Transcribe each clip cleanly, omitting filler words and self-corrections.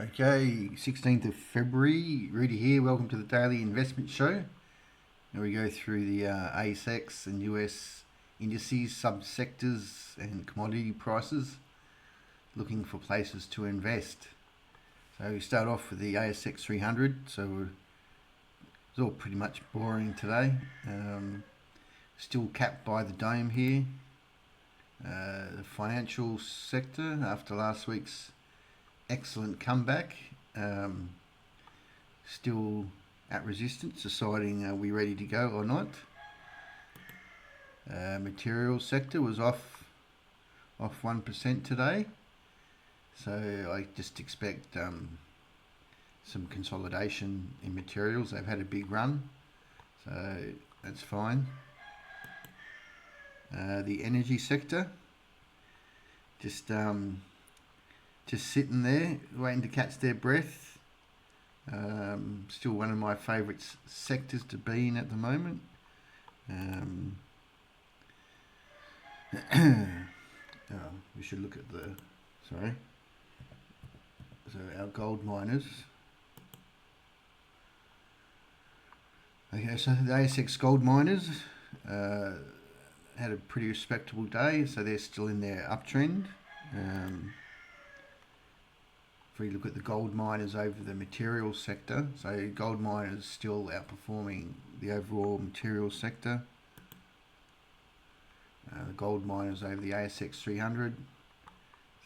Okay, 16th of February, Rudy here. Welcome to the Daily Investment Show. Now we go through the ASX and US indices, subsectors and commodity prices, looking for places to invest. So we start off with the ASX 300. It's all pretty much boring today. Still capped by the dome here. The financial sector, after last week's excellent comeback, still at resistance, deciding are we ready to go or not. Materials sector was off 1% today, so I just expect some consolidation in materials. They've had a big run, so that's fine. The energy sector, just sitting there waiting to catch their breath. Still one of my favourite sectors to be in at the moment. We should look at so our gold miners. Okay, so the ASX gold miners had a pretty respectable day, so they're still in their uptrend. If we look at the gold miners over the materials sector, so gold miners still outperforming the overall materials sector. The gold miners over the ASX 300,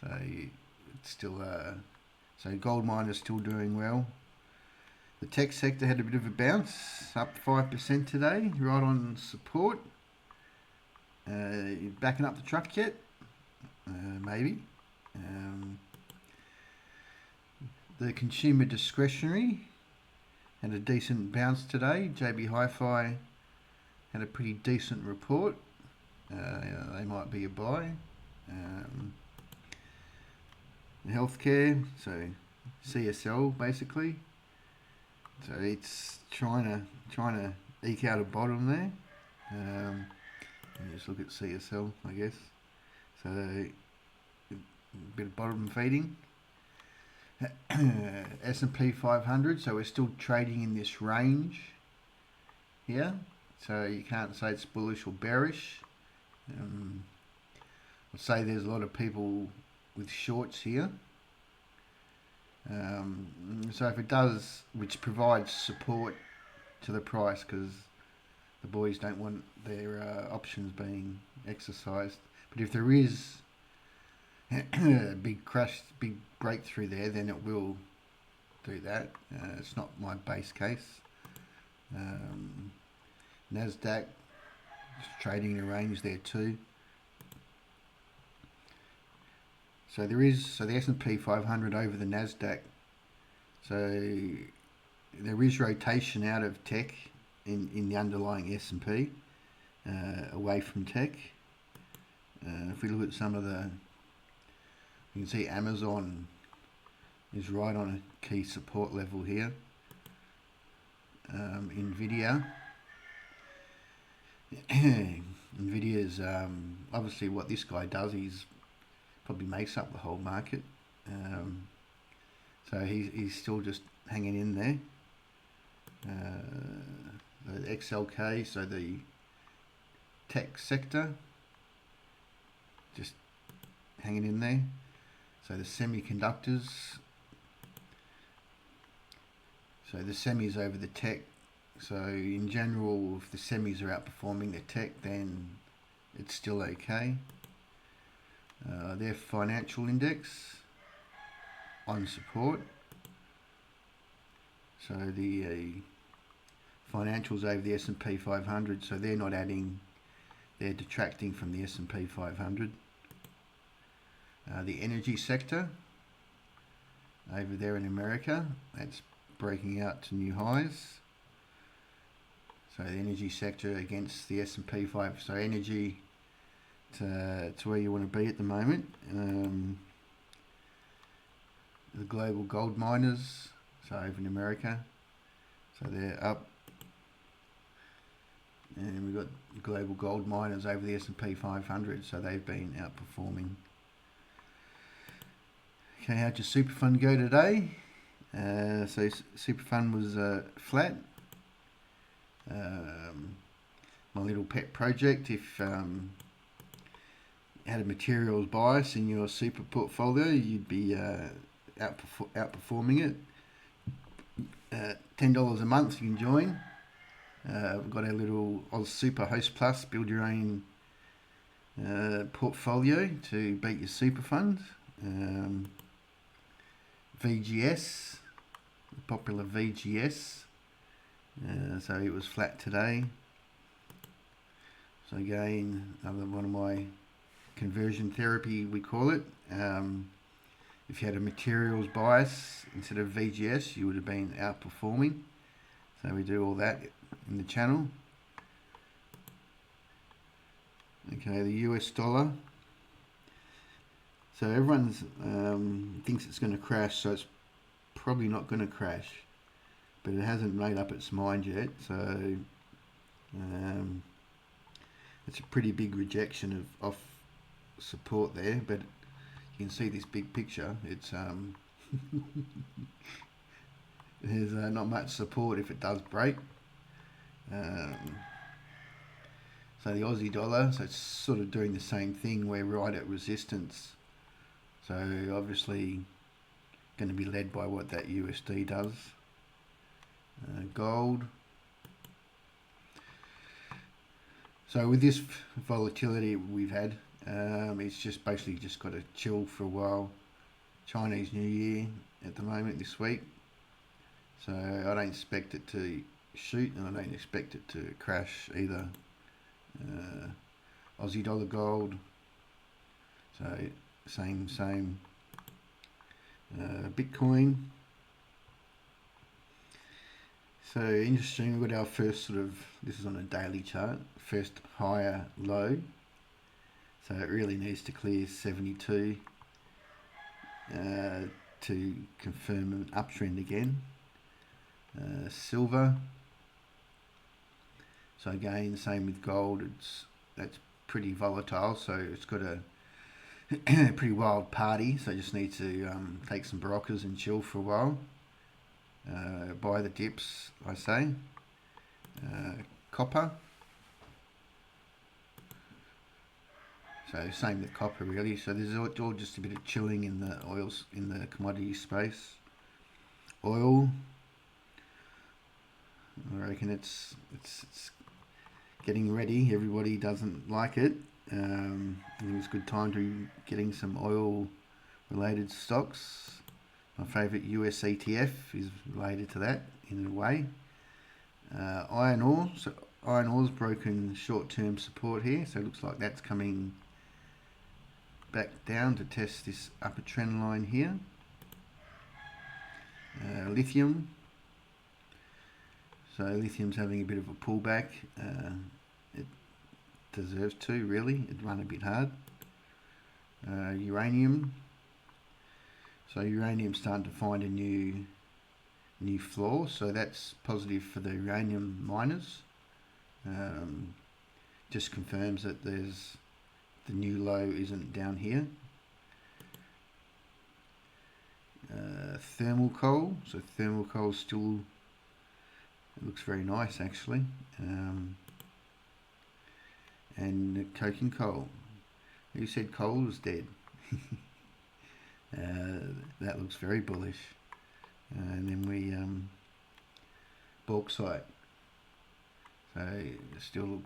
so it's still so gold miners still doing well. The tech sector had a bit of a bounce, up 5% today, right on support. Backing up the truck yet? Maybe. The consumer discretionary had a decent bounce today. JB Hi-Fi had a pretty decent report. They might be a buy. Healthcare, so CSL basically. So it's trying to eke out a bottom there. Just look at CSL, I guess. So a bit of bottom feeding. S&P 500, so we're still trading in this range here, so you can't say it's bullish or bearish. I'd say there's a lot of people with shorts here, so if it does, which provides support to the price, because the boys don't want their options being exercised, but if there is a big crash, big breakthrough there, then it will do that. It's not my base case. Nasdaq is trading in a range there too. So the S&P 500 over the Nasdaq. So there is rotation out of tech in the underlying S&P, away from tech. If we look at some of the, you can see Amazon is right on a key support level here. Nvidia is obviously what this guy does. He's probably makes up the whole market. So he's still just hanging in there. The XLK, so the tech sector, just hanging in there. So the semiconductors, so the semis over the tech. So in general, if the semis are outperforming the tech, then it's still okay. Their financial index on support. So the financials over the S&P 500, so they're not adding, they're detracting from the S&P 500. The energy sector over there in America, that's breaking out to new highs. So the energy sector against the S&P 5, so energy to where you want to be at the moment. The global gold miners, so over in America, so they're up. And we've got global gold miners over the S&P 500, so they've been outperforming. Okay, how'd your super fund go today? So super fund was flat. My little pet project, if had a materials bias in your super portfolio, you'd be outperforming it. $10 a month you can join. We've got our little Oz Super Host Plus, build your own portfolio to beat your super fund. VGS, the popular VGS. So it was flat today. So again, another one of my conversion therapy, we call it. If you had a materials bias instead of VGS, you would have been outperforming. So we do all that in the channel. Okay, the US dollar. So everyone's thinks it's going to crash, so it's probably not going to crash, but it hasn't made up its mind yet. So it's a pretty big rejection of support there, but you can see this big picture. It's there's not much support if it does break. So the Aussie dollar, so it's sort of doing the same thing. We're right at resistance, so obviously going to be led by what that USD does. Gold. So with this volatility we've had, it's just basically just got to chill for a while. Chinese New Year at the moment this week, so I don't expect it to shoot, and I don't expect it to crash either. Aussie dollar gold, so same. Bitcoin. So interesting, we've got our first sort of, this is on a daily chart, first higher low. So it really needs to clear 72 to confirm an uptrend again. Silver. So again, same with gold. That's pretty volatile. So it's got a pretty wild party. So just need to take some Baroccas and chill for a while. Buy the dips, I say. Copper. So same with copper really. So there's all just a bit of chilling in the oils, in the commodity space. Oil. I reckon it's getting ready. Everybody doesn't like it. I think it's a good time to getting some oil related stocks. My favourite US ETF is related to that in a way. Iron ore. So iron ore's broken short-term support here, so it looks like that's coming back down to test this upper trend line here. Lithium. So lithium's having a bit of a pullback. It deserves to, really. It run a bit hard. Uranium. So uranium's starting to find a new floor, so that's positive for the uranium miners. Just confirms that there's the new low isn't down here. Thermal coal. So thermal coal still, it looks very nice actually. And coking coal. Who said coal was dead? That looks very bullish. And then we bauxite. So it still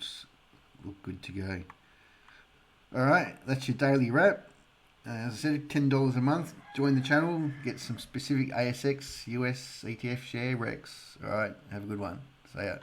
look good to go. Alright, that's your daily wrap. As I said, $10 a month. Join the channel, get some specific ASX US ETF share Rex. Alright, have a good one. See ya.